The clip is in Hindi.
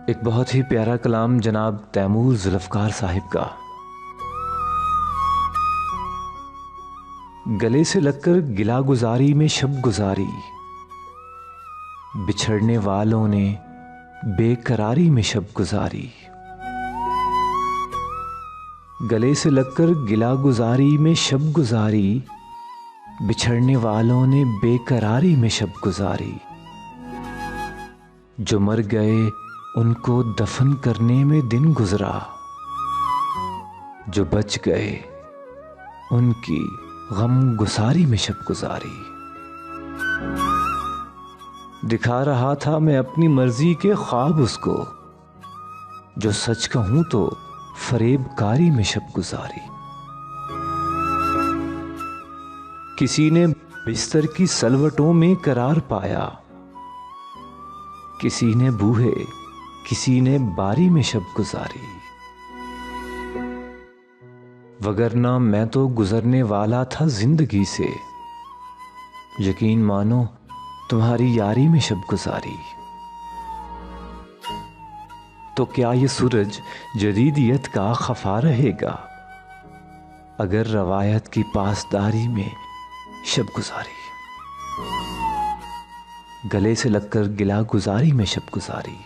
एक बहुत ही प्यारा कलाम जनाब तैमूर जुल्फ़कार साहिब का। गले से लगकर गिला गुजारी में शब गुजारी, बिछड़ने वालों ने बेकरारी में शब गुजारी। गले से लगकर गिला गुजारी में शब गुजारी, बिछड़ने वालों ने बेकरारी में शब गुजारी। जो मर गए उनको दफन करने में दिन गुजरा, जो बच गए उनकी गम गुसारी में शब गुजारी। दिखा रहा था मैं अपनी मर्जी के ख्वाब उसको, जो सच कहूं तो फरेबकारी में शब गुजारी। किसी ने बिस्तर की सलवटों में करार पाया, किसी ने बूहे किसी ने बारी में शब गुजारी। वगरना मैं तो गुजरने वाला था जिंदगी से, यकीन मानो तुम्हारी यारी में शब गुजारी। तो क्या ये सूरज जदीदियत का खफा रहेगा, अगर रवायत की पासदारी में शब गुजारी। गले से लगकर गिला गुजारी में शब गुजारी।